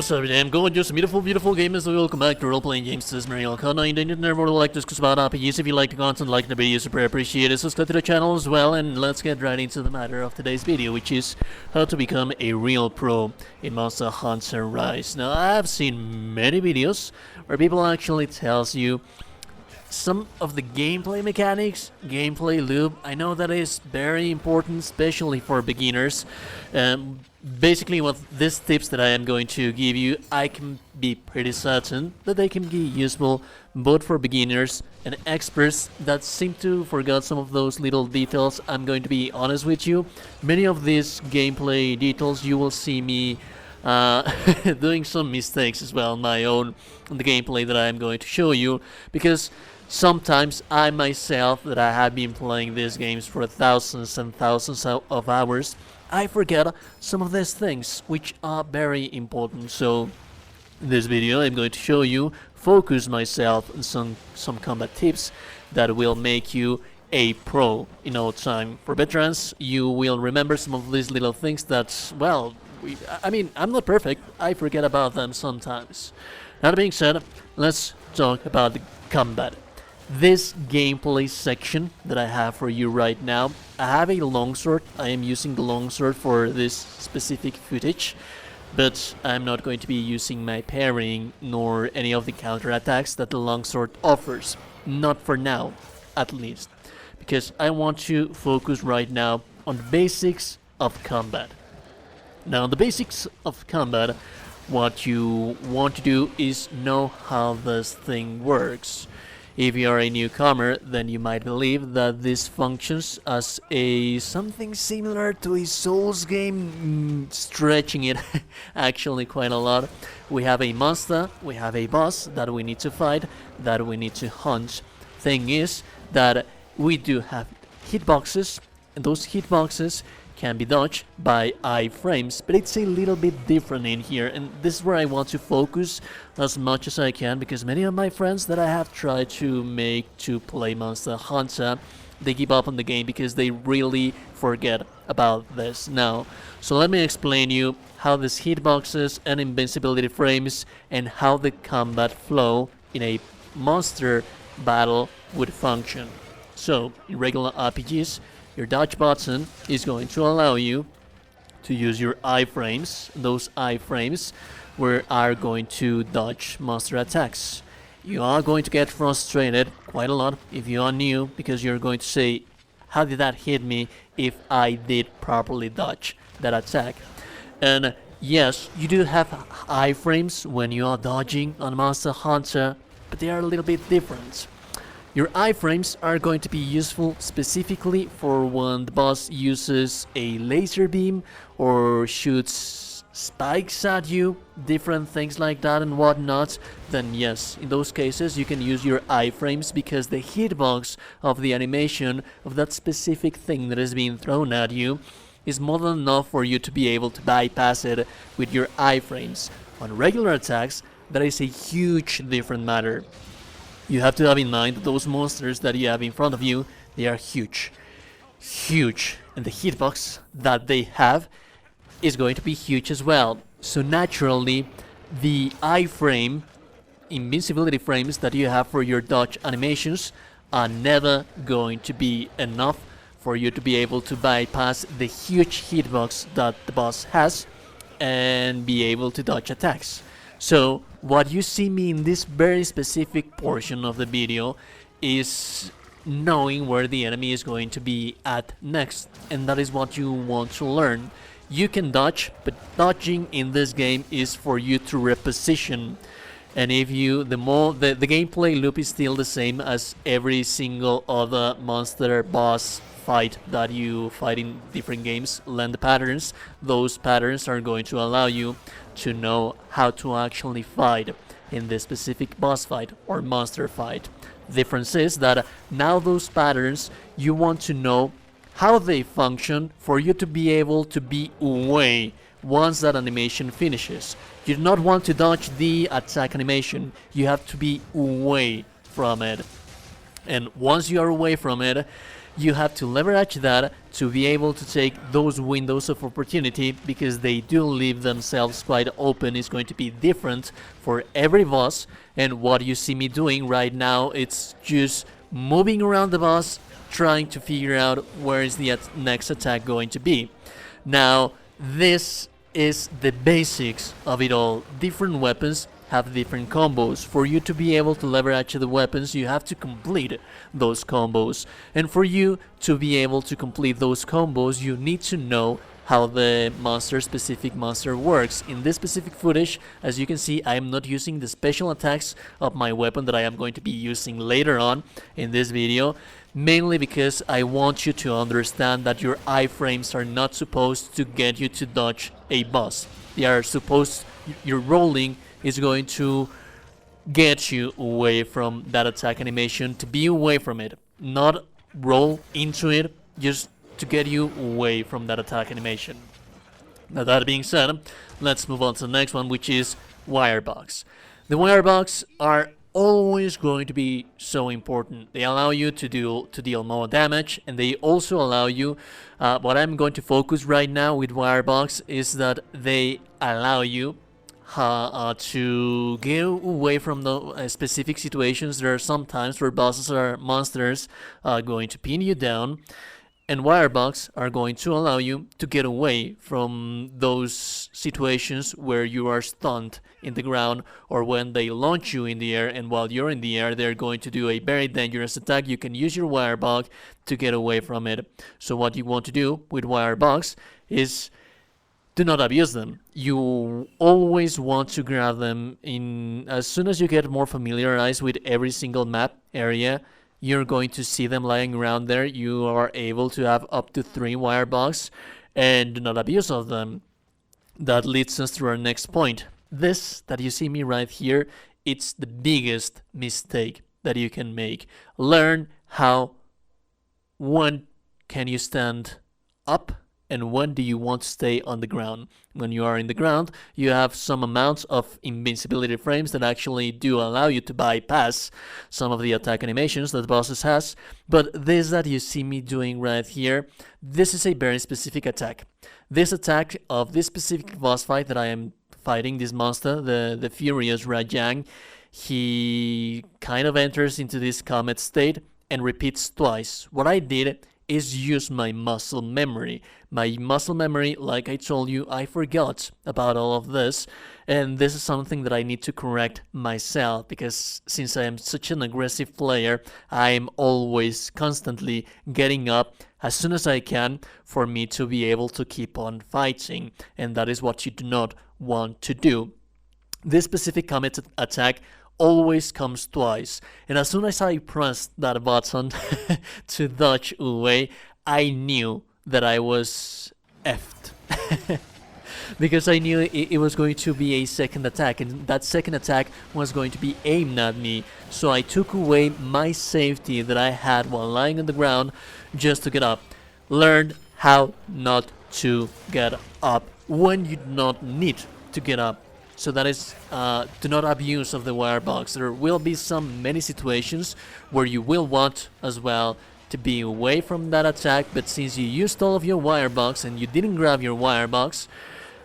What's up, damn gorgeous, beautiful gamers, welcome back to Role-Playing Games. This is Mariel Connor, and I never like to discuss about RPGs. If you like the content, like the video, super appreciate it. Subscribe to the channel as well, and let's get right into the matter of today's video, which is how to become a real pro in Monster Hunter Rise. Now, I've seen many videos where people actually tells you some of the gameplay mechanics, gameplay loop. I know that is very important, especially for beginners. Basically, what these tips that I am going to give you, I can be pretty certain that they can be useful both for beginners and experts that seem to forget some of those little details. I'm going to be honest with you. Many of these gameplay details, you will see me doing some mistakes as well on my own in the gameplay that I am going to show you, because sometimes I myself, that I have been playing these games for thousands and thousands of hours, I forget some of these things which are very important. So in this video I'm going to show you, focus myself on some combat tips that will make you a pro in no time. For veterans, you will remember some of these little things that, well, I'm not perfect, I forget about them sometimes. That being said, let's talk about the combat. This gameplay section that I have for you right now, I have a longsword. I am using the longsword for this specific footage, but I'm not going to be using my parrying nor any of the counterattacks that the longsword offers. Not for now, at least, because I want to focus right now on the basics of combat. Now, the basics of combat, what you want to do is know how this thing works. If you are a newcomer, then you might believe that this functions as something similar to a Souls game, stretching it actually quite a lot. We have a monster, we have a boss that we need to fight, that we need to hunt. Thing is that we do have hitboxes, and those hitboxes can be dodged by iframes, but it's a little bit different in here, and this is where I want to focus as much as I can, because many of my friends that I have tried to make to play Monster Hunter, they give up on the game because they really forget about this now. So let me explain you how these hitboxes and invincibility frames and how the combat flow in a monster battle would function. So in regular RPGs, your dodge button is going to allow you to use your iframes. Those iframes are going to dodge monster attacks. You are going to get frustrated quite a lot if you are new, because you're going to say, how did that hit me if I did properly dodge that attack? And yes, you do have iframes when you are dodging on Monster Hunter, but they are a little bit different. Your iframes are going to be useful specifically for when the boss uses a laser beam or shoots spikes at you, different things like that and whatnot. Then yes, in those cases you can use your iframes, because the hitbox of the animation of that specific thing that is being thrown at you is more than enough for you to be able to bypass it with your iframes. On regular attacks, that is a huge different matter. You have to have in mind that those monsters that you have in front of you, they are huge, and the hitbox that they have is going to be huge as well. So naturally, the iframe, invincibility frames that you have for your dodge animations are never going to be enough for you to be able to bypass the huge hitbox that the boss has and be able to dodge attacks. So what you see me in this very specific portion of the video is knowing where the enemy is going to be at next, and that is what you want to learn. You can dodge, but dodging in this game is for you to reposition. And if you, the gameplay loop is still the same as every single other monster boss fight that you fight in different games. Learn the patterns. Those patterns are going to allow you to know how to actually fight in this specific boss fight or monster fight. The difference is that now those patterns, you want to know how they function for you to be able to be away once that animation finishes. You do not want to dodge the attack animation, you have to be away from it. And once you are away from it, you have to leverage that to be able to take those windows of opportunity, because they do leave themselves quite open. It's going to be different for every boss, and what you see me doing right now, it's just moving around the boss, trying to figure out where is the next attack going to be. Now, this is the basics of it all. Different weapons have different combos. For you to be able to leverage the weapons, you have to complete those combos. And for you to be able to complete those combos, you need to know how the specific monster works. In this specific footage, as you can see, I am not using the special attacks of my weapon that I am going to be using later on in this video, mainly because I want you to understand that your iframes are not supposed to get you to dodge a boss. They are supposed, your rolling is going to get you away from that attack animation, to be away from it, not roll into it, just to get you away from that attack animation. Now, that being said, let's move on to the next one, which is wirebox. The wirebox are always going to be so important. They allow you to deal more damage, and they also allow you, what I'm going to focus right now with wirebox is that they allow you to get away from the specific situations. There are some times where bosses or monsters are going to pin you down, and wirebox are going to allow you to get away from those situations where you are stunned in the ground, or when they launch you in the air, and while you're in the air they're going to do a very dangerous attack. You can use your wirebox to get away from it. So what you want to do with wirebox is do not abuse them. You always want to grab them in as soon as you get more familiarized with every single map area. You're going to see them lying around there. You are able to have up to 3 wirebox, and do not abuse of them. That leads us to our next point. This that you see me right here, it's the biggest mistake that you can make. Learn how, when can you stand up and when do you want to stay on the ground. When you are in the ground, you have some amounts of invincibility frames that actually do allow you to bypass some of the attack animations that bosses has, but this that you see me doing right here, this is a very specific attack. This attack of this specific boss fight that I am fighting, this monster, the Furious Rajang, he kind of enters into this comet state and repeats twice. What I did is use my muscle memory. My muscle memory, like I told you, I forgot about all of this, and this is something that I need to correct myself, because since I am such an aggressive player, I am always constantly getting up as soon as I can for me to be able to keep on fighting, and that is what you do not want to do. This specific comet attack always comes twice, and as soon as I pressed that button to dodge away, I knew that I was effed. Because I knew it was going to be a second attack, and that second attack was going to be aimed at me. So I took away my safety that I had while lying on the ground just to get up. Learn how not to get up when you do not need to get up. So that is, do not abuse of the wirebox. There will be many situations where you will want as well to be away from that attack, but since you used all of your wirebox and you didn't grab your wirebox,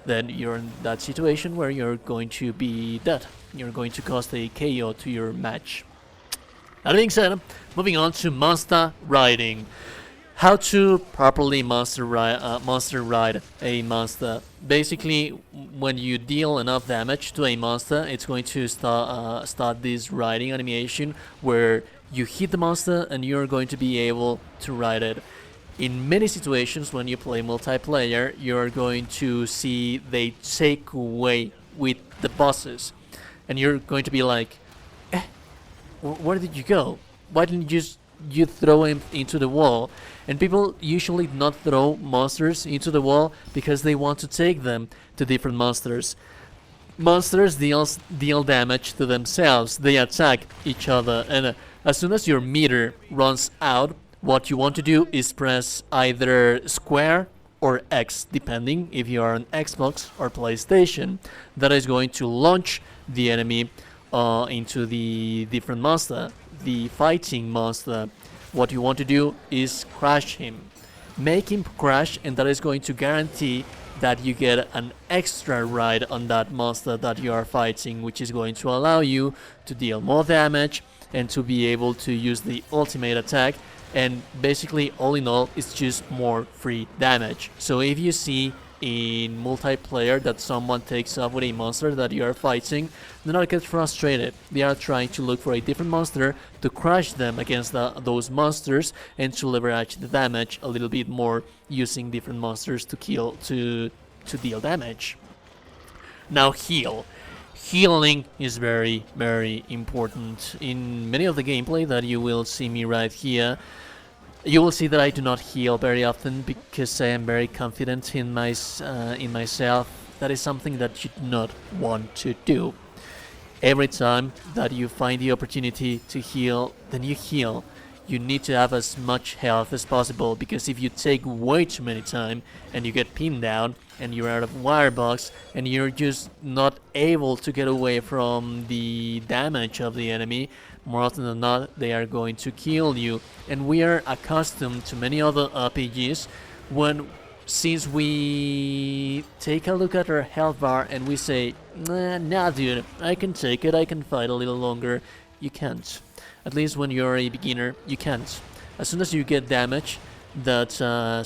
then you're in that situation where you're going to be dead. You're going to cause a KO to your match. That being said, moving on to monster riding. How to properly monster ride a monster. Basically, when you deal enough damage to a monster, it's going to start this riding animation where you hit the monster and you're going to be able to ride it. In many situations when you play multiplayer, you're going to see they take away with the bosses, and you're going to be like, where did you go? Why didn't you throw him into the wall? And people usually do not throw monsters into the wall because they want to take them to different monsters. Monsters deal damage to themselves. They attack each other, and as soon as your meter runs out, what you want to do is press either square or X, depending if you are on Xbox or PlayStation. That is going to launch the enemy into the different monster, the fighting monster, what you want to do is crash him. Make him crash, and that is going to guarantee that you get an extra ride on that monster that you are fighting, which is going to allow you to deal more damage and to be able to use the ultimate attack. And basically, all in all, it's just more free damage. So if you see in multiplayer that someone takes off with a monster that you are fighting, do not get frustrated. They are trying to look for a different monster to crush them against those monsters and to leverage the damage a little bit more using different monsters to deal damage. Now heal. Healing is very, very important. In many of the gameplay that you will see me right here, you will see that I do not heal very often because I am very confident in myself. That is something that you do not want to do. Every time that you find the opportunity to heal, then you heal. You need to have as much health as possible, because if you take way too many time and you get pinned down and you're out of wirebox and you're just not able to get away from the damage of the enemy, more often than not they are going to kill you. And we are accustomed to many other RPGs since we take a look at our health bar and we say, nah dude, I can take it, I can fight a little longer. You can't. At least when you're a beginner, you can't. As soon as you get damage, that's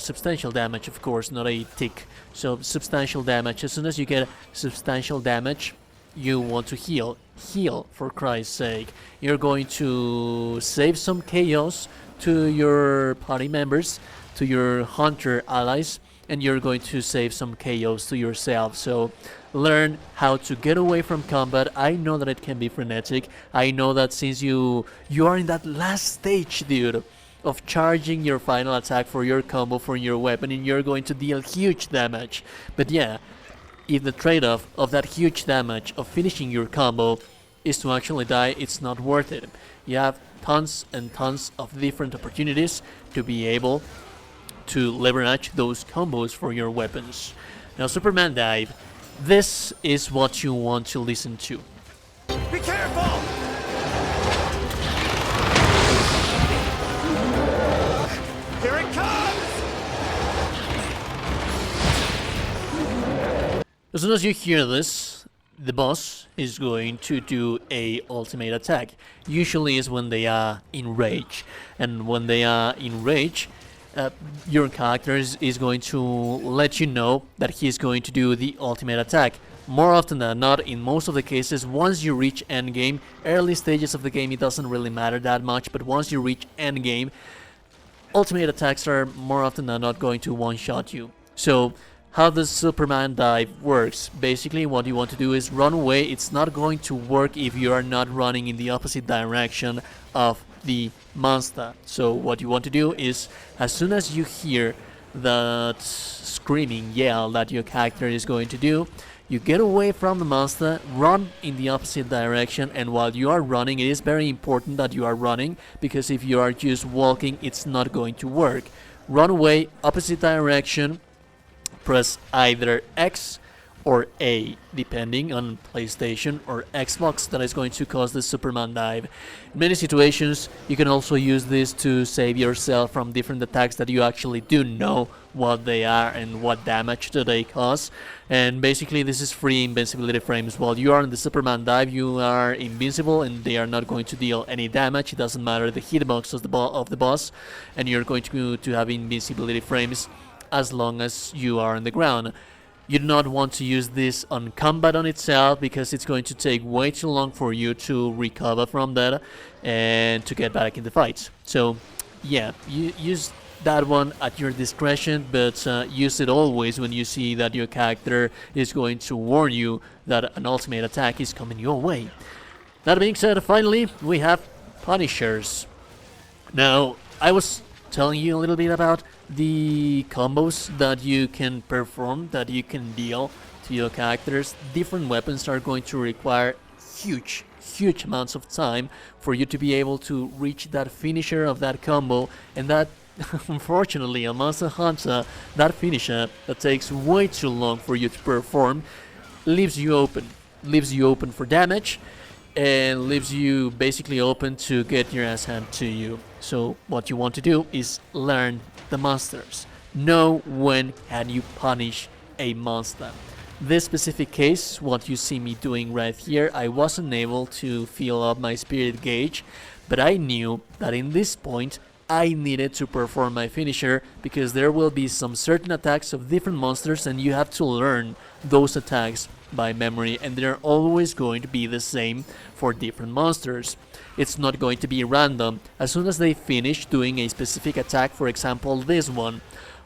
substantial damage, of course, not a tick. So substantial damage. As soon as you get substantial damage, you want to heal. Heal, for Christ's sake. You're going to save some chaos to your party members, to your hunter allies, and you're going to save some chaos to yourself. So learn how to get away from combat. I know that it can be frenetic. I know that since you are in that last stage, dude, of charging your final attack for your combo, for your weapon, and you're going to deal huge damage. But yeah, if the trade-off of that huge damage of finishing your combo is to actually die, it's not worth it. You have tons and tons of different opportunities to be able to leverage those combos for your weapons. Now, Superman Dive, this is what you want to listen to. Be careful! Here it comes! As soon as you hear this, the boss is going to do a ultimate attack. Usually is when they are in rage, and when they are in rage, your character is going to let you know that he's going to do the ultimate attack. More often than not, in most of the cases, once you reach endgame, early stages of the game, it doesn't really matter that much, but once you reach endgame, ultimate attacks are more often than not going to one-shot you. So how the Superman Dive works, basically what you want to do is run away. It's not going to work if you are not running in the opposite direction of the monster. So what you want to do is, as soon as you hear that screaming yell that your character is going to do, you get away from the monster, run in the opposite direction, and while you are running, it is very important that you are running, because if you are just walking, it's not going to work. Run away, opposite direction, press either X or A, depending on PlayStation or Xbox, that is going to cause the Superman Dive. In many situations, you can also use this to save yourself from different attacks that you actually do know what they are and what damage do they cause. And basically, this is free invincibility frames. While you are in the Superman Dive, you are invincible and they are not going to deal any damage. It doesn't matter the hitbox of the boss, and you're going to have invincibility frames as long as you are on the ground. You do not want to use this on combat on itself, because it's going to take way too long for you to recover from that and to get back in the fight. So yeah, you use that one at your discretion, but use it always when you see that your character is going to warn you that an ultimate attack is coming your way. That being said, finally we have Punishers. Now, I was telling you a little bit about the combos that you can perform, that you can deal to your characters. Different weapons are going to require huge amounts of time for you to be able to reach that finisher of that combo, and that unfortunately on Monster Hunter, that finisher that takes way too long for you to perform leaves you open for damage. and leaves you basically open to get your ass handed to you. So what you want to do is learn the monsters. Know when can you punish a monster. This specific case, what you see me doing right here, I wasn't able to fill up my spirit gauge, but I knew that in this point I needed to perform my finisher because there will be some certain attacks of different monsters and you have to learn those attacks by memory, and they're always going to be the same for different monsters. It's not going to be random. As soon as they finish doing a specific attack, for example this one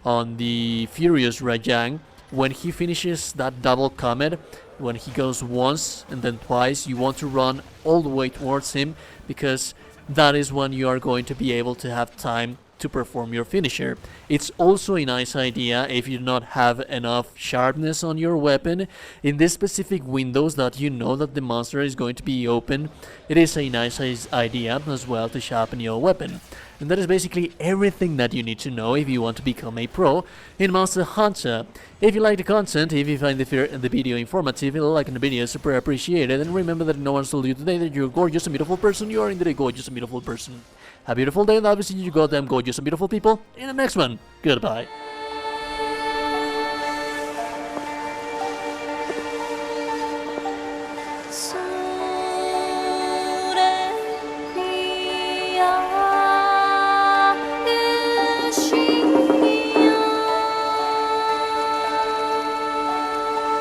on the Furious Rajang, when he finishes that double comet, when he goes once and then twice, you want to run all the way towards him because that is when you are going to be able to have time to perform your finisher. It's also a nice idea if you do not have enough sharpness on your weapon in this specific windows that you know that the monster is going to be open. It is a nice idea as well to sharpen your weapon. And that is basically everything that you need to know if you want to become a pro in Monster Hunter. If you like the content, if you find the video informative, a like on the video is super appreciated. And remember that no one told you today that you're a gorgeous and beautiful person. You are indeed a gorgeous and beautiful person. Have a beautiful day, and I'll see you goddamn gorgeous and beautiful people in the next one. Goodbye.